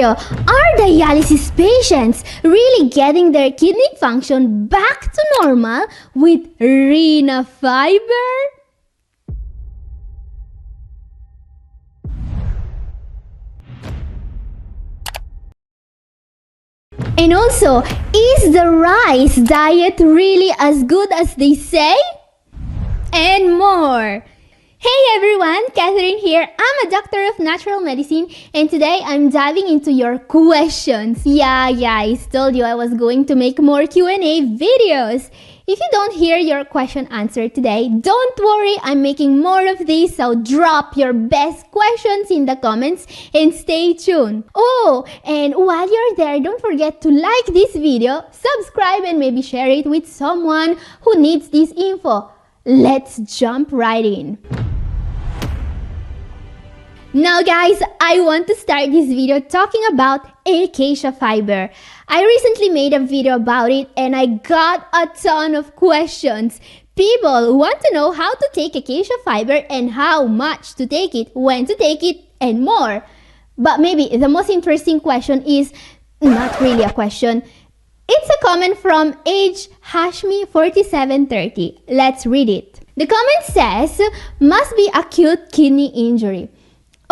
video, are dialysis patients really getting their kidney function back to normal with renal fiber? And also, is the rice diet really as good as they say? And more. Hey everyone, Catherine here. I'm a doctor of natural medicine and today I'm diving into your questions. Yeah, I told you I was going to make more Q&A videos. If you don't hear your question answered today, don't worry, I'm making more of these, so drop your best questions in the comments and stay tuned. Oh, and while you're there, don't forget to like this video, subscribe and maybe share it with someone who needs this info. Let's jump right in. Now guys, I want to start this video talking about acacia fiber. I recently made a video about it and I got a ton of questions. People want to know how to take acacia fiber and how much to take it, when to take it, and more. But maybe the most interesting question is not really a question. It's a comment from Age Hashmi 4730. Let's read it. The comment says, must be acute kidney injury.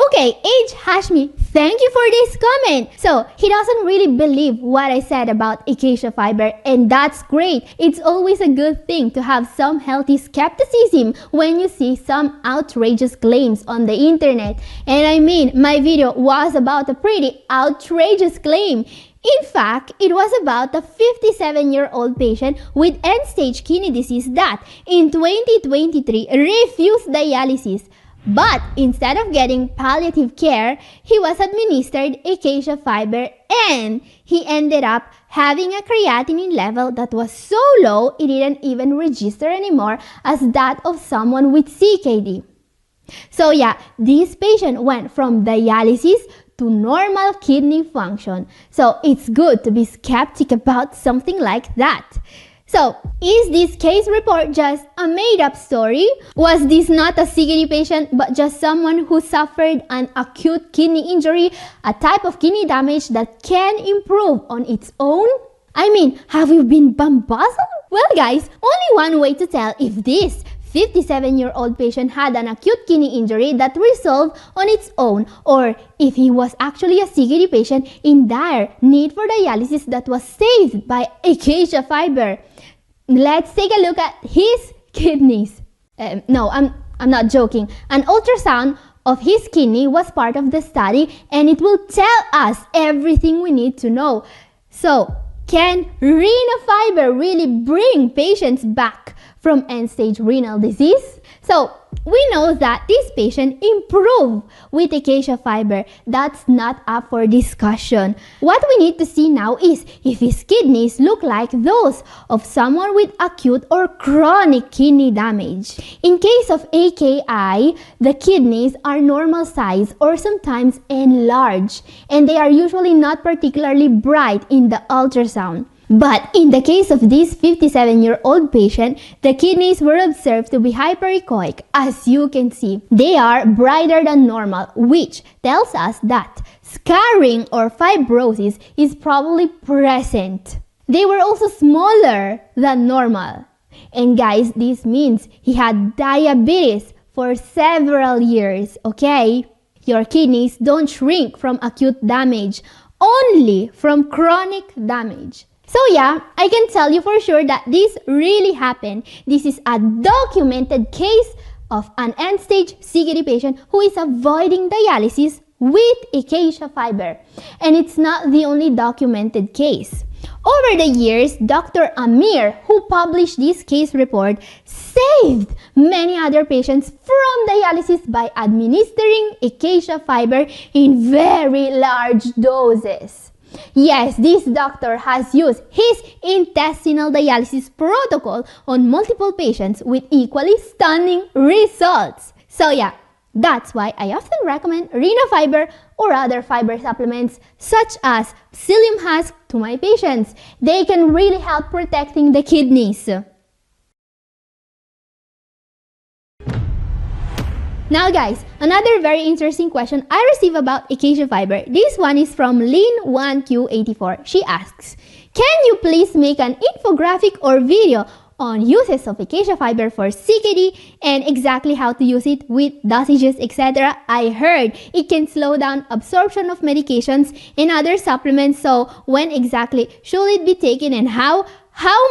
Okay, Age Hashmi, thank you for this comment. So, he doesn't really believe what I said about acacia fiber, and that's great. It's always a good thing to have some healthy skepticism when you see some outrageous claims on the internet. And I mean, my video was about a pretty outrageous claim. In fact, it was about a 57-year-old patient with end-stage kidney disease that, in 2023, refused dialysis. But instead of getting palliative care, he was administered acacia fiber and he ended up having a creatinine level that was so low it didn't even register anymore as that of someone with CKD. So yeah, this patient went from dialysis to normal kidney function. So it's good to be skeptic about something like that. So, is this case report just a made-up story? Was this not a CKD patient but just someone who suffered an acute kidney injury, a type of kidney damage that can improve on its own? I mean, have you been bamboozled? Well guys, only one way to tell if this 57-year-old patient had an acute kidney injury that resolved on its own, or if he was actually a CKD patient in dire need for dialysis that was saved by acacia fiber. Let's take a look at his kidneys. No, I'm not joking. An ultrasound of his kidney was part of the study and it will tell us everything we need to know. So, can renal fiber really bring patients back from end-stage renal disease? So, we know that this patient improved with acacia fiber. That's not up for discussion. What we need to see now is if his kidneys look like those of someone with acute or chronic kidney damage. In case of AKI, the kidneys are normal size or sometimes enlarged, and they are usually not particularly bright in the ultrasound. But in the case of this 57-year-old patient, the kidneys were observed to be hyperechoic. As you can see, they are brighter than normal, which tells us that scarring or fibrosis is probably present. They were also smaller than normal. And guys, this means he had diabetes for several years, okay? Your kidneys don't shrink from acute damage, only from chronic damage. So yeah, I can tell you for sure that this really happened. This is a documented case of an end-stage CKD patient who is avoiding dialysis with acacia fiber. And it's not the only documented case. Over the years, Dr. Amir, who published this case report, saved many other patients from dialysis by administering acacia fiber in very large doses. Yes, this doctor has used his intestinal dialysis protocol on multiple patients with equally stunning results. So yeah, that's why I often recommend renal fiber or other fiber supplements such as psyllium husk to my patients. They can really help protecting the kidneys. Now guys, another very interesting question I received about acacia fiber. This one is from Lin1Q84. She asks, can you please make an infographic or video on uses of acacia fiber for CKD and exactly how to use it with dosages, etc. I heard it can slow down absorption of medications and other supplements, so when exactly should it be taken and how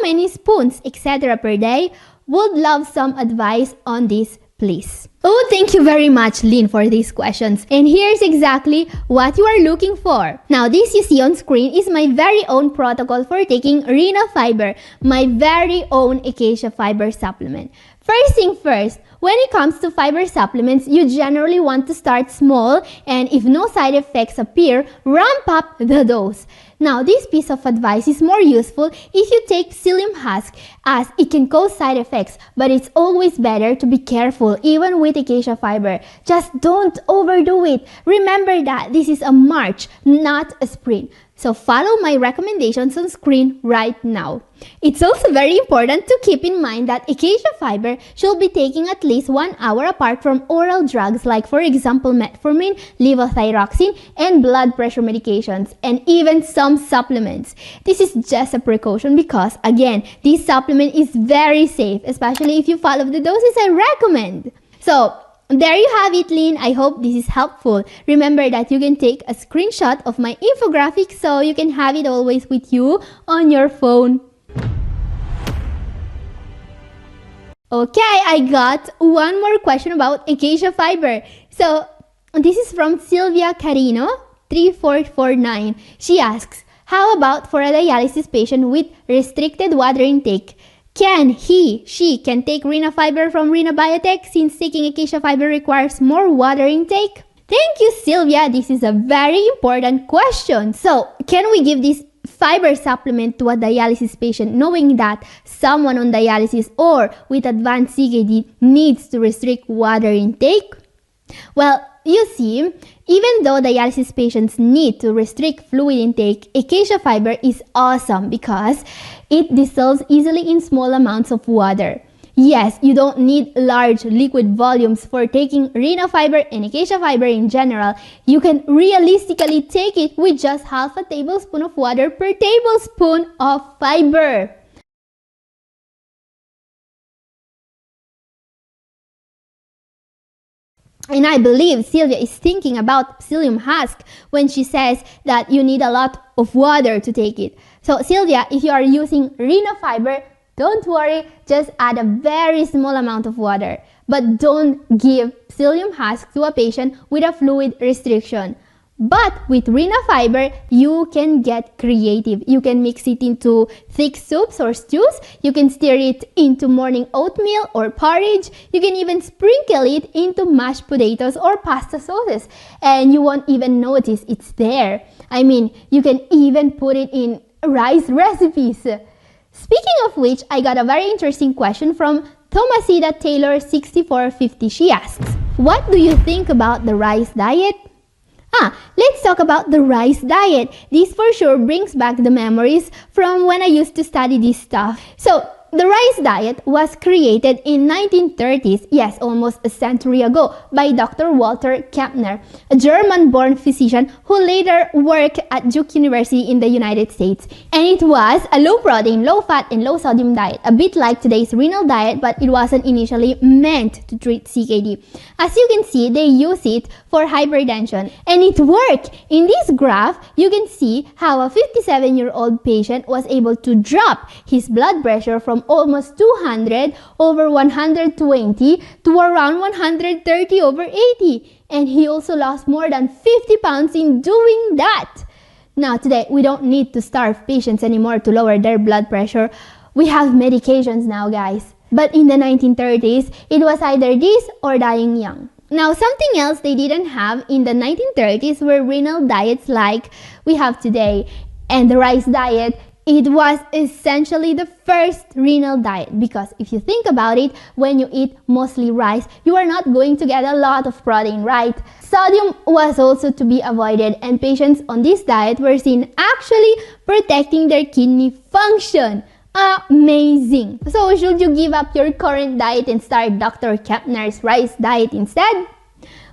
many spoons, etc. per day? Would love some advice on this, please. Oh, thank you very much, Lynn, for these questions. And here's exactly what you are looking for. Now, this you see on screen is my very own protocol for taking Rena Fiber, my very own acacia fiber supplement. First thing first, when it comes to fiber supplements, you generally want to start small and if no side effects appear, ramp up the dose. Now, this piece of advice is more useful if you take psyllium husk as it can cause side effects, but it's always better to be careful even with acacia fiber. Just don't overdo it. Remember that this is a march, not a sprint. So follow my recommendations on screen right now. It's also very important to keep in mind that acacia fiber should be taken at least 1 hour apart from oral drugs like for example metformin, levothyroxine, and blood pressure medications, and even some supplements. This is just a precaution because again, this supplement is very safe, especially if you follow the doses I recommend. So there you have it, Lynn. I hope this is helpful. Remember that you can take a screenshot of my infographic so you can have it always with you on your phone. Okay, I got one more question about acacia fiber. So this is from Sylvia Carino, 3449. She asks, how about for a dialysis patient with restricted water intake? Can she can take Rena Fiber from Rena Biotech since taking acacia fiber requires more water intake? Thank you, Sylvia. This is a very important question. So, can we give this fiber supplement to a dialysis patient knowing that someone on dialysis or with advanced CKD needs to restrict water intake? Well, you see, even though dialysis patients need to restrict fluid intake, acacia fiber is awesome because it dissolves easily in small amounts of water. Yes, you don't need large liquid volumes for taking Rena Fiber and acacia fiber in general. You can realistically take it with just half a tablespoon of water per tablespoon of fiber. And I believe Sylvia is thinking about psyllium husk when she says that you need a lot of water to take it. So Sylvia, if you are using Rena Fiber, don't worry, just add a very small amount of water. But don't give psyllium husk to a patient with a fluid restriction. But with Rena Fiber, you can get creative. You can mix it into thick soups or stews. You can stir it into morning oatmeal or porridge. You can even sprinkle it into mashed potatoes or pasta sauces. And you won't even notice it's there. I mean, you can even put it in rice recipes. Speaking of which, I got a very interesting question from Thomasida Taylor 6450. She asks, what do you think about the rice diet? Let's talk about the rice diet. This for sure brings back the memories from when I used to study this stuff. So, the rice diet was created in 1930s, yes, almost a century ago, by Dr. Walter Kempner, a German-born physician who later worked at Duke University in the United States. And it was a low-protein, low-fat, and low-sodium diet, a bit like today's renal diet, but it wasn't initially meant to treat CKD. As you can see, they use it for hypertension, and it worked. In this graph, you can see how a 57-year-old patient was able to drop his blood pressure from almost 200 over 120 to around 130 over 80. And he also lost more than 50 pounds in doing that. Now today, we don't need to starve patients anymore to lower their blood pressure. We have medications now, guys. But in the 1930s, it was either this or dying young. Now, something else they didn't have in the 1930s were renal diets like we have today. And the rice diet, it was essentially the first renal diet because if you think about it, when you eat mostly rice, you are not going to get a lot of protein, right? Sodium was also to be avoided, and patients on this diet were seen actually protecting their kidney function. Amazing! So should you give up your current diet and start Dr. Kempner's rice diet instead?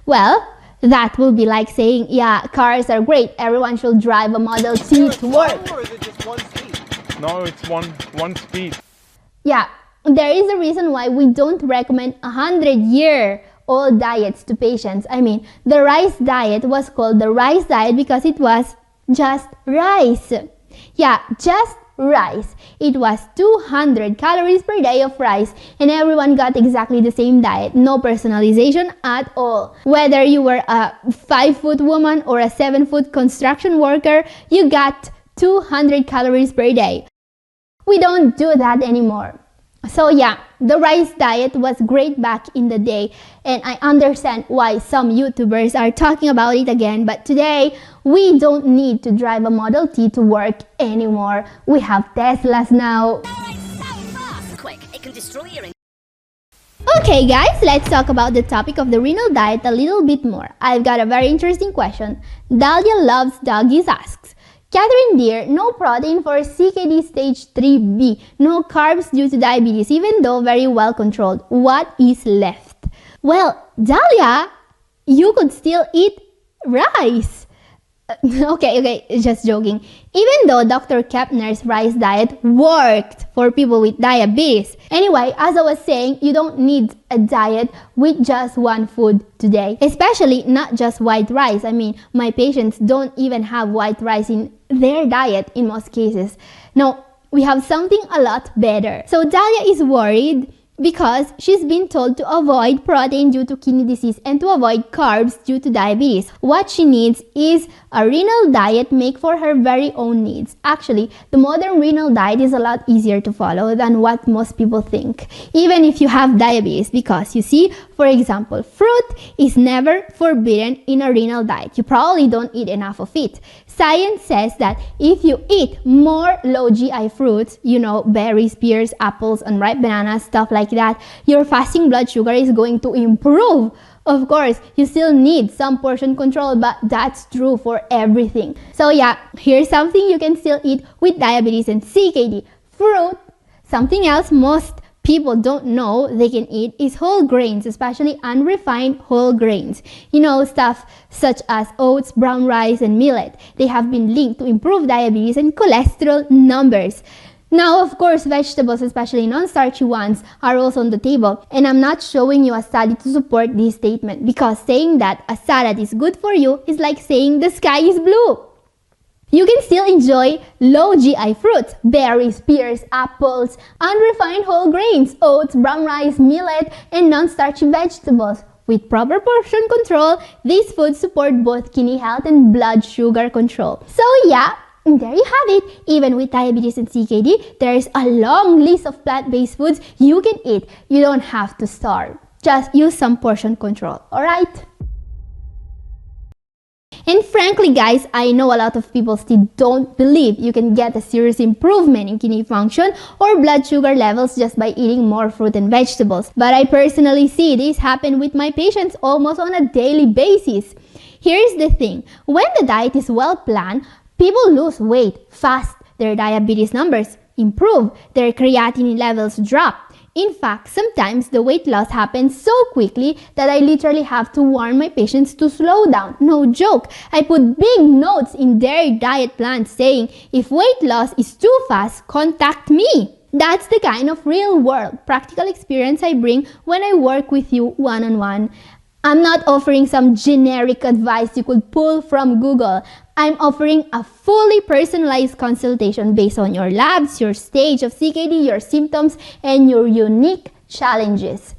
Well, that will be like saying, yeah, cars are great. Everyone should drive a Model T to work. Or is it just one speed? No, it's one speed. Yeah, there is a reason why we don't recommend 100-year-old diets to patients. I mean, the rice diet was called the rice diet because it was just rice. Yeah, just rice. It was 200 calories per day of rice, and everyone got exactly the same diet. No personalization at all. Whether you were a 5-foot woman or a 7-foot construction worker, you got 200 calories per day. We don't do that anymore. So yeah, the rice diet was great back in the day, and I understand why some YouTubers are talking about it again, but today we don't need to drive a Model T to work anymore. We have Teslas now. Quick, it can destroy your... Okay guys, let's talk about the topic of the renal diet a little bit more. I've got a very interesting question. Dahlia Loves Doggies asks, Catherine dear, no protein for CKD stage 3B, no carbs due to diabetes, even though very well controlled. What is left? Well, Dahlia, you could still eat rice. Okay, just joking. Even though Dr. Kepner's rice diet worked for people with diabetes. Anyway, as I was saying, you don't need a diet with just one food today. Especially not just white rice. I mean, my patients don't even have white rice in their diet in most cases. No, we have something a lot better. So Dahlia is worried because she's been told to avoid protein due to kidney disease and to avoid carbs due to diabetes. What she needs is a renal diet made for her very own needs. Actually, the modern renal diet is a lot easier to follow than what most people think, even if you have diabetes, because you see, for example, fruit is never forbidden in a renal diet. You probably don't eat enough of it. Science says that if you eat more low GI fruits, you know, berries, pears, apples, unripe bananas, stuff like that, your fasting blood sugar is going to improve. Of course, you still need some portion control, but that's true for everything. So yeah, here's something you can still eat with diabetes and CKD. Fruit. Something else most people don't know they can eat is whole grains, especially unrefined whole grains. You know, stuff such as oats, brown rice, and millet. They have been linked to improve diabetes and cholesterol numbers. Now, of course, vegetables, especially non-starchy ones, are also on the table. And I'm not showing you a study to support this statement, because saying that a salad is good for you is like saying the sky is blue. You can still enjoy low GI fruits, berries, pears, apples, unrefined whole grains, oats, brown rice, millet, and non-starchy vegetables. With proper portion control, these foods support both kidney health and blood sugar control. So yeah, there you have it. Even with diabetes and CKD, there is a long list of plant-based foods you can eat. You don't have to starve. Just use some portion control, alright? And frankly guys, I know a lot of people still don't believe you can get a serious improvement in kidney function or blood sugar levels just by eating more fruit and vegetables. But I personally see this happen with my patients almost on a daily basis. Here's the thing, when the diet is well planned, people lose weight fast, their diabetes numbers improve, their creatinine levels drop. In fact, sometimes the weight loss happens so quickly that I literally have to warn my patients to slow down. No joke. I put big notes in their diet plan saying, if weight loss is too fast, contact me. That's the kind of real-world, practical experience I bring when I work with you one-on-one. I'm not offering some generic advice you could pull from Google. I'm offering a fully personalized consultation based on your labs, your stage of CKD, your symptoms, and your unique challenges.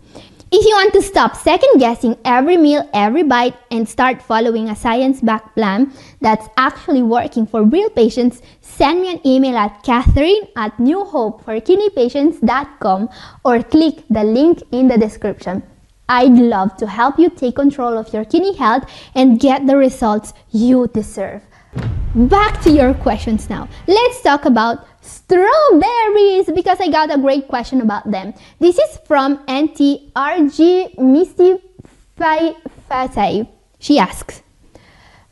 If you want to stop second-guessing every meal, every bite, and start following a science-backed plan that's actually working for real patients, send me an email at catherine@newhopeforkidneypatients.com or click the link in the description. I'd love to help you take control of your kidney health and get the results you deserve. Back to your questions now. Let's talk about strawberries because I got a great question about them. This is from NTRG Mystify. She asks,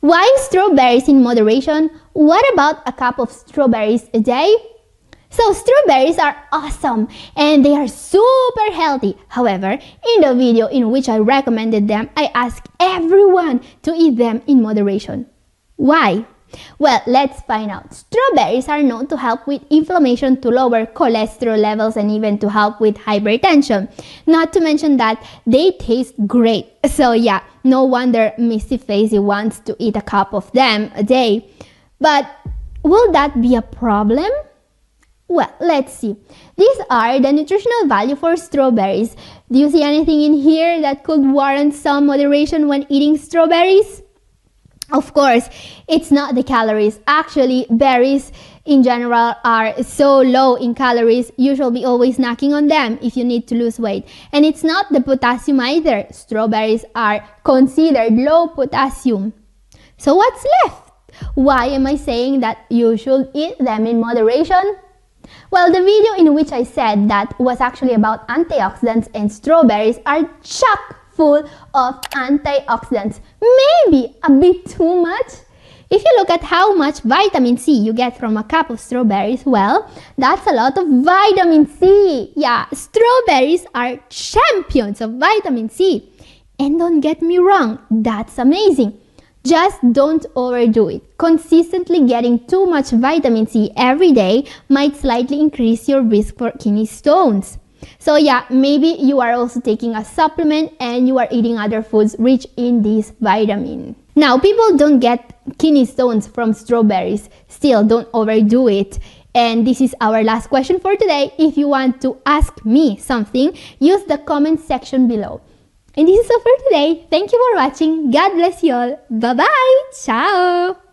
why strawberries in moderation? What about a cup of strawberries a day? So strawberries are awesome and they are super healthy. However, in the video in which I recommended them, I asked everyone to eat them in moderation. Why? Well, let's find out. Strawberries are known to help with inflammation, to lower cholesterol levels, and even to help with hypertension. Not to mention that they taste great. So yeah, no wonder Misty Facey wants to eat a cup of them a day. But will that be a problem? Well, let's see. These are the nutritional value for strawberries. Do you see anything in here that could warrant some moderation when eating strawberries? Of course, it's not the calories. Actually, berries in general are so low in calories, you should be always snacking on them if you need to lose weight. And it's not the potassium either. Strawberries are considered low potassium. So what's left? Why am I saying that you should eat them in moderation? Well, the video in which I said that was actually about antioxidants, and strawberries are chock full of antioxidants. Maybe a bit too much. If you look at how much vitamin C you get from a cup of strawberries, well, that's a lot of vitamin C. Yeah, strawberries are champions of vitamin C. And don't get me wrong, that's amazing. Just don't overdo it. Consistently getting too much vitamin C every day might slightly increase your risk for kidney stones. So yeah, maybe you are also taking a supplement and you are eating other foods rich in this vitamin. Now, people don't get kidney stones from strawberries. Still, don't overdo it. And this is our last question for today. If you want to ask me something, use the comment section below. And this is all for today. Thank you for watching. God bless you all. Bye-bye. Ciao.